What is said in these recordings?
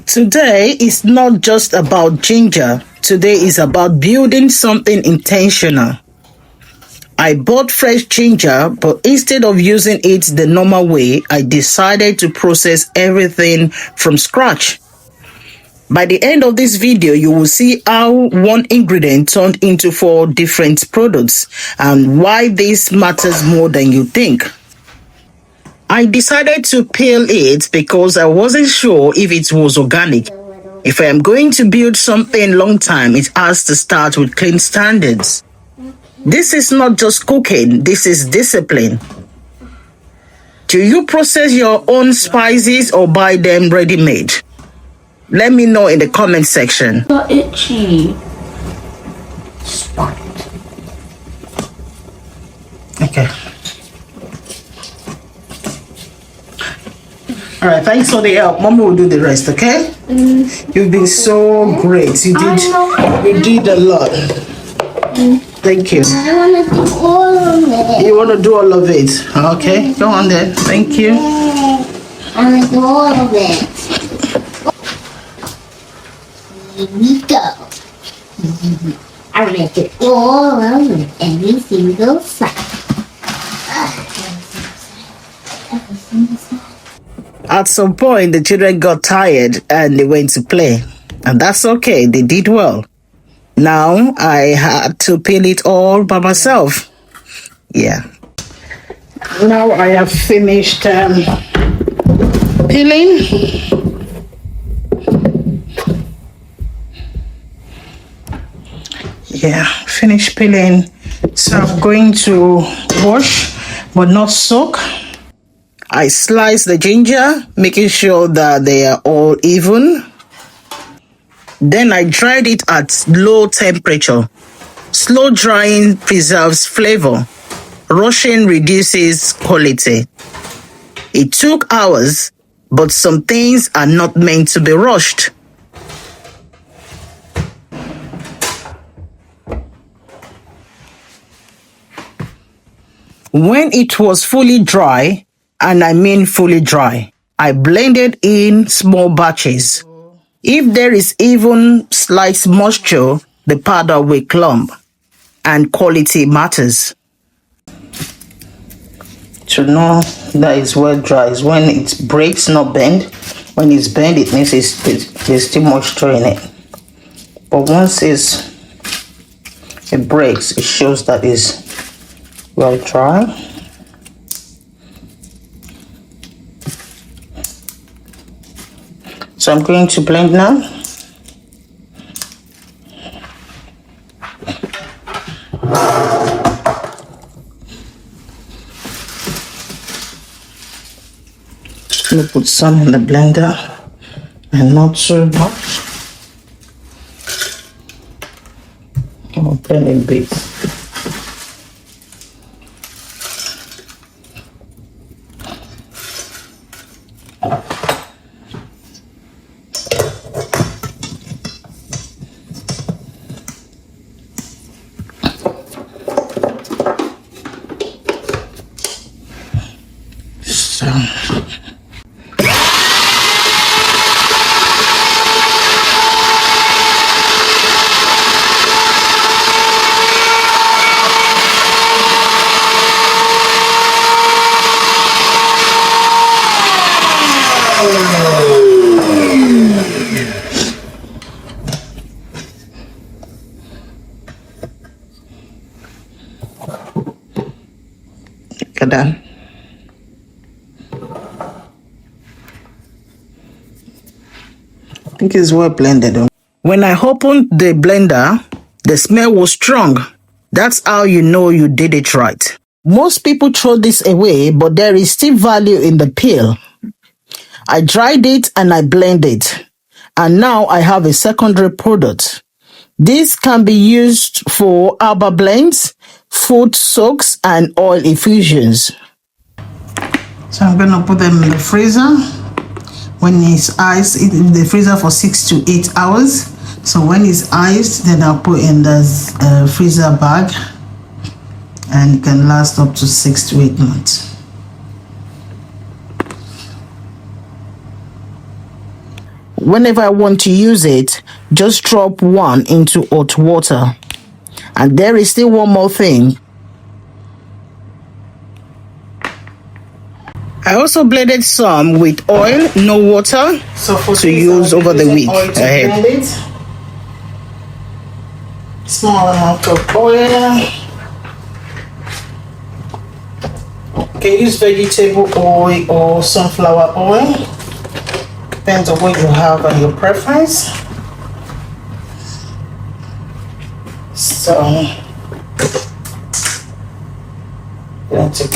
Today is not just about ginger. Today is about building something intentional. I bought fresh ginger, but instead of using it the normal way, I decided to process everything from scratch. By the end of this video, you will see how one ingredient turned into 4 different products and why this matters more than you think. I decided to peel it because I wasn't sure if it was organic. If I am going to build something long time, it has to start with clean standards. This is not just cooking, this is discipline. Do you process your own spices or buy them ready-made? Let me know in the comment section. So itchy. Stop. Okay. All right, thanks for the help. Mommy will do the rest, okay? You've been so great. You did a lot. Thank you. I want to do all of it. You want to do all of it? Okay, go on then. Thank you. I want to do all of it. Here we go. I want to do all of it. Every single side. Every single side. At some point, the children got tired and they went to play. And that's okay. They did well. Now, I had to peel it all by myself. Yeah. Now I have finished peeling. Yeah, finished peeling. So I'm going to wash, but not soak. I slice the ginger, making sure that they are all even. Then I dried it at low temperature. Slow drying preserves flavor. Rushing reduces quality. It took hours, but some things are not meant to be rushed. When it was fully dry, and I mean fully dry, I blended in small batches. If there is even slight moisture, the powder will clump, and quality matters. To know that it's well dry is when it breaks, not bend. When it's bent, it means there's still moisture in it. But once it breaks, it shows that it's well dry. So I'm going to blend now. I'm going to put some in the blender and not too much. I'll blend in bits. Done. I think it's well blended. When I opened the blender, the smell was strong. That's how you know you did it right. Most people throw this away, but there is still value in the peel. I dried it and I blended it. And now I have a secondary product. This can be used for herbal blends, food soaks, and oil infusions. So I'm gonna put them in the freezer. When it's iced, in the freezer for 6 to 8 hours. So when it's iced, then I'll put in the freezer bag, and it can last up to 6 to 8 months. Whenever I want to use it, just drop one into hot water. And there is still one more thing. I also blended some with oil, no water, so to use over the week ahead. Small amount of oil. You can use vegetable oil or sunflower oil. Depends on what you have and your preference. So, going to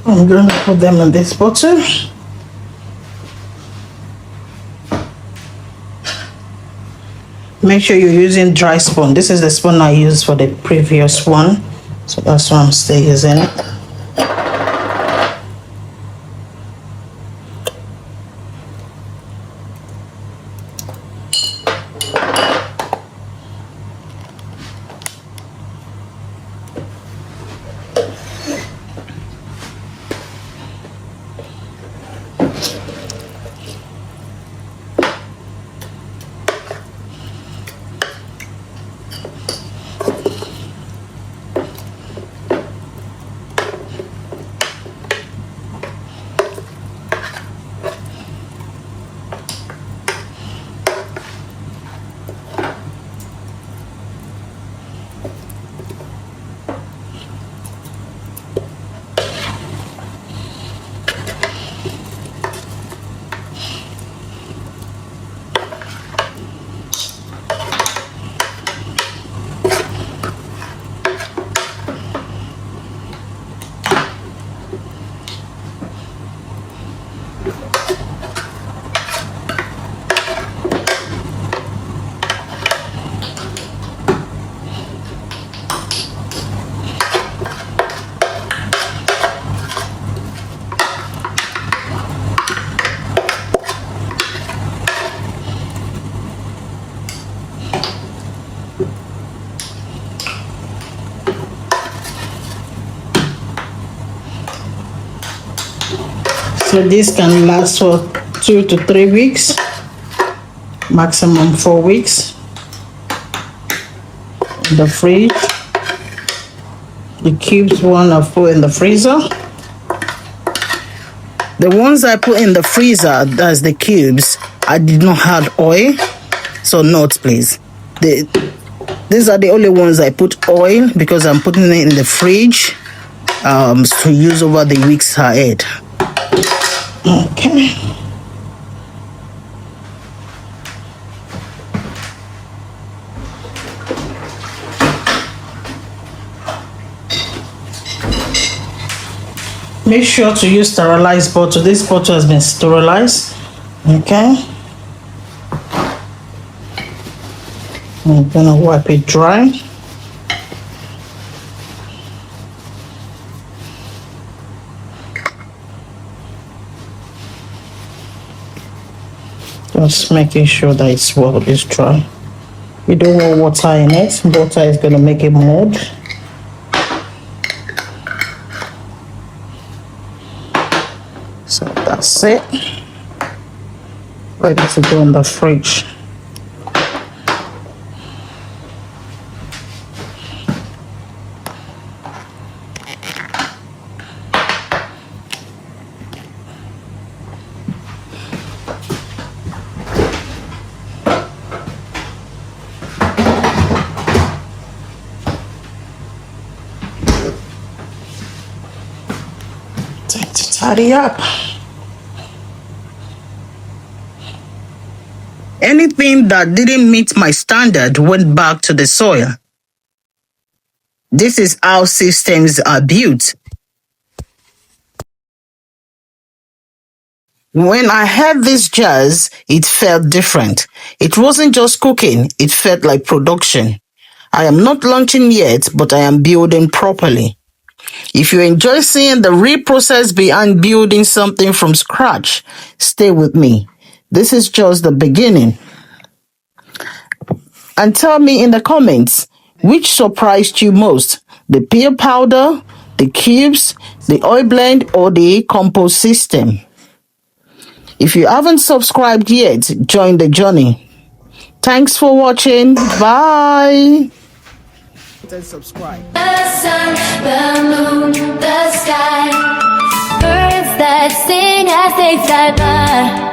I'm going to put them in this bottle. Make sure you're using dry spoon. This is the spoon I used for the previous one, so that's why I'm still using it. So this can last for 2 to 3 weeks, maximum 4 weeks in the fridge. The cubes one I put in the freezer. The ones I put in the freezer, that's the cubes, I did not have oil, so note please. These are the only ones I put oil because I'm putting it in the fridge to use over the weeks ahead. Okay. Make sure to use sterilized bottle. This bottle has been sterilized. Okay. I'm gonna wipe it dry. Just making sure that it's dry. You don't want water in it. Water is gonna make it mold. So that's it. Ready to go in the fridge. Time to tidy up. Anything that didn't meet my standard went back to the soil. This is how systems are built. When I heard this jazz, it felt different. It wasn't just cooking, it felt like production. I am not launching yet, but I am building properly. If you enjoy seeing the real process behind building something from scratch, stay with me. This is just the beginning. And tell me in the comments, which surprised you most? The peel powder, the cubes, the oil blend, or the compost system? If you haven't subscribed yet, join the journey. Thanks for watching. Bye. And subscribe. The sun, the moon, the sky, birds that sing as they fly by.